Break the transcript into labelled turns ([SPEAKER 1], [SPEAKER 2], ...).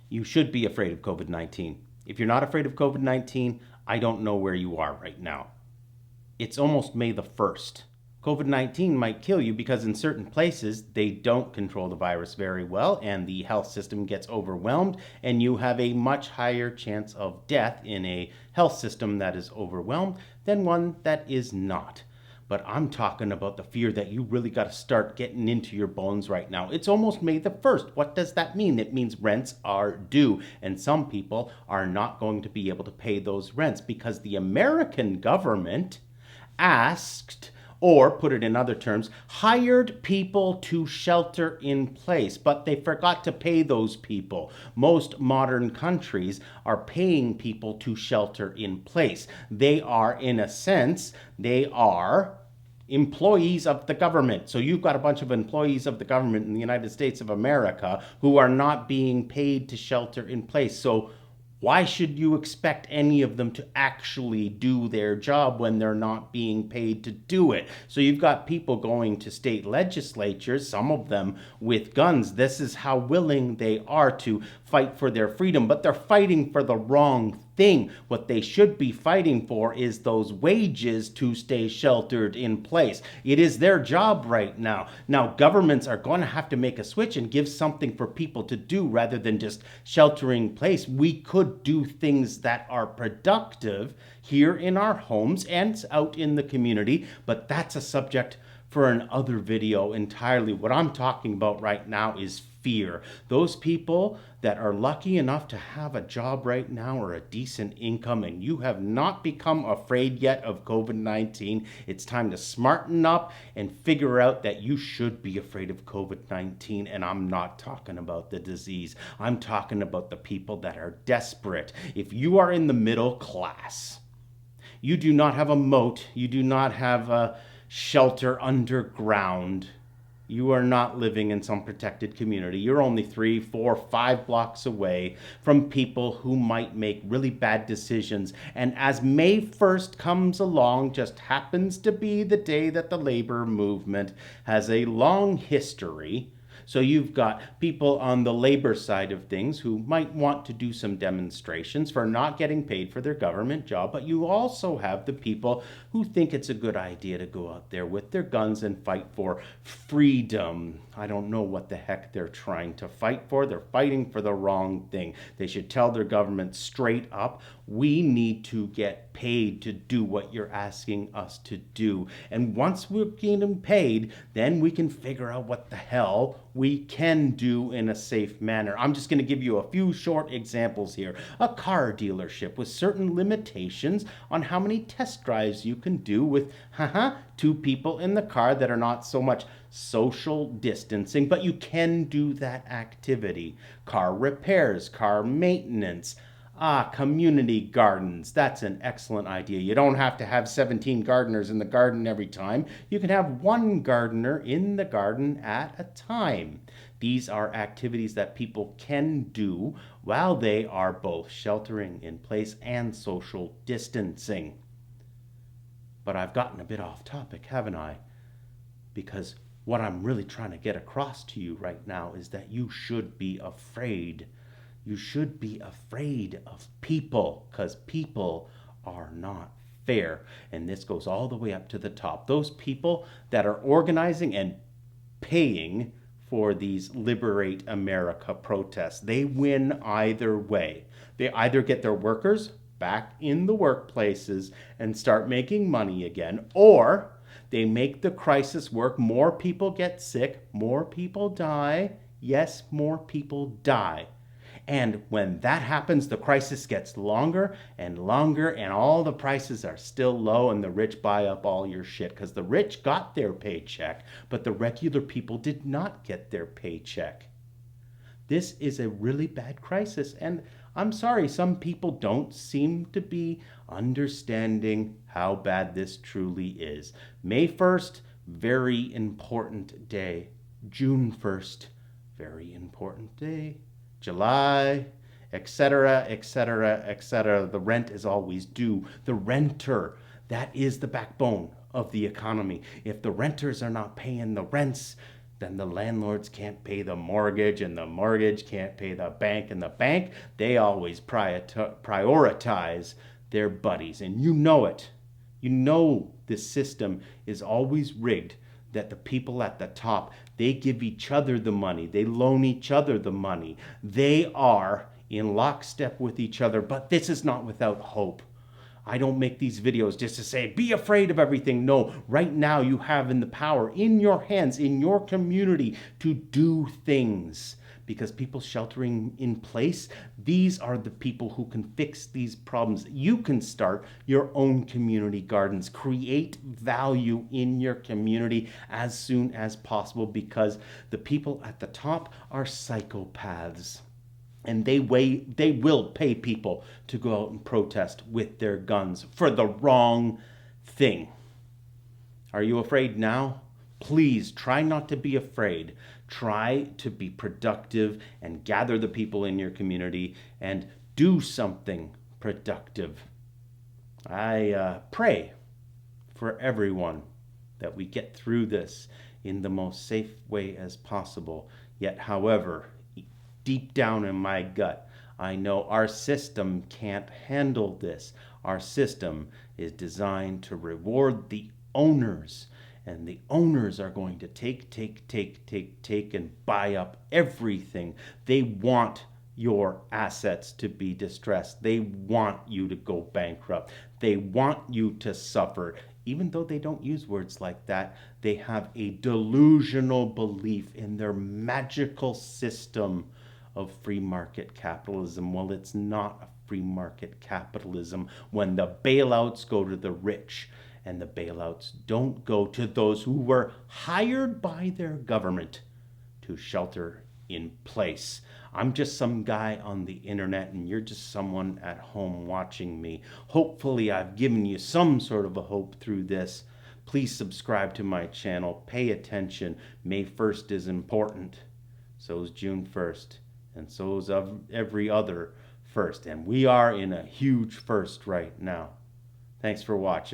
[SPEAKER 1] You should be afraid of COVID-19. If you're not afraid of COVID-19, I don't know where you are right now. It's almost May the 1st. COVID-19 might kill you because in certain places they don't control the virus very well and the health system gets overwhelmed, and you have a much higher chance of death in a health system that is overwhelmed than one that is not. But I'm talking about the fear that you really got to start getting into your bones right now. It's almost May the 1st. What does that mean? It means rents are due, and some people are not going to be able to pay those rents because the American government asked, or put it in other terms, hired people to shelter in place, but they forgot to pay those people. Most modern countries are paying people to shelter in place. They are, in a sense, they are employees of the government. So you've got a bunch of employees of the government in the United States of America who are not being paid to shelter in place. So why should you expect any of them to actually do their job when they're not being paid to do it? So you've got people going to state legislatures, some of them with guns. This is how willing they are to fight for their freedom, but they're fighting for the wrong thing. What they should be fighting for is those wages to stay sheltered in place. It is their job right now. Now, governments are going to have to make a switch and give something for people to do rather than just sheltering in place. We could do things that are productive here in our homes and out in the community, but that's a subject for another video entirely. What I'm talking about right now is fear. Those people that are lucky enough to have a job right now or a decent income, and you have not become afraid yet of COVID-19, it's time to smarten up and figure out that you should be afraid of COVID-19. And I'm not talking about the disease. I'm talking about the people that are desperate. If you are in the middle class, you do not have a moat, you do not have a shelter underground. You are not living in some protected community. You're only 3, 4, 5 blocks away from people who might make really bad decisions. And as May 1st comes along, just happens to be the day that the labor movement has a long history. So you've got people on the labor side of things who might want to do some demonstrations for not getting paid for their government job, but you also have the people who think it's a good idea to go out there with their guns and fight for freedom. I don't know what the heck they're trying to fight for. They're fighting for the wrong thing. They should tell their government straight up, we need to get paid to do what you're asking us to do. And once we're getting paid, then we can figure out what the hell we can do in a safe manner. I'm just going to give you a few short examples here. A car dealership with certain limitations on how many test drives you can do with 2 people in the car that are not so much social distancing, but you can do that activity. Car repairs, car maintenance, community gardens. That's an excellent idea. You don't have to have 17 gardeners in the garden every time. You can have 1 gardener in the garden at a time. These are activities that people can do while they are both sheltering in place and social distancing. But I've gotten a bit off topic, haven't I? Because what I'm really trying to get across to you right now is that you should be afraid. You should be afraid of people, because people are not fair. And this goes all the way up to the top. Those people that are organizing and paying for these Liberate America protests, they win either way. They either get their workers back in the workplaces and start making money again, or they make the crisis work. More people get sick, more people die. Yes, more people die. And when that happens, the crisis gets longer and longer, and all the prices are still low, and the rich buy up all your shit, because the rich got their paycheck, but the regular people did not get their paycheck. This is a really bad crisis, and I'm sorry, some people don't seem to be understanding how bad this truly is. May 1st, very important day. June 1st, very important day. July, etc., etc., etc. The rent is always due. The renter, that is the backbone of the economy. If the renters are not paying the rents, then the landlords can't pay the mortgage, and the mortgage can't pay the bank, and the bank, they always prioritize their buddies. And you know it. You know this system is always rigged, that the people at the top, they give each other the money. They loan each other the money. They are in lockstep with each other, but this is not without hope. I don't make these videos just to say, be afraid of everything. No, right now you have in the power in your hands, in your community, to do things. Because people sheltering in place, these are the people who can fix these problems. You can start your own community gardens. Create value in your community as soon as possible, because the people at the top are psychopaths. And they will pay people to go out and protest with their guns for the wrong thing. Are you afraid now? Please try not to be afraid. Try to be productive and gather the people in your community and do something productive. I pray for everyone that we get through this in the most safe way as possible. Yet, however, deep down in my gut, I know our system can't handle this. Our system is designed to reward the owners, and the owners are going to take and buy up everything. They want your assets to be distressed. They want you to go bankrupt. They want you to suffer. Even though they don't use words like that, they have a delusional belief in their magical system of free market capitalism. Well, it's not a free market capitalism when the bailouts go to the rich, and the bailouts don't go to those who were hired by their government to shelter in place. I'm just some guy on the internet, and you're just someone at home watching me. Hopefully I've given you some sort of a hope through this. Please subscribe to my channel. Pay attention. May 1st is important. So is June 1st. And so is every other first. And we are in a huge first right now. Thanks for watching.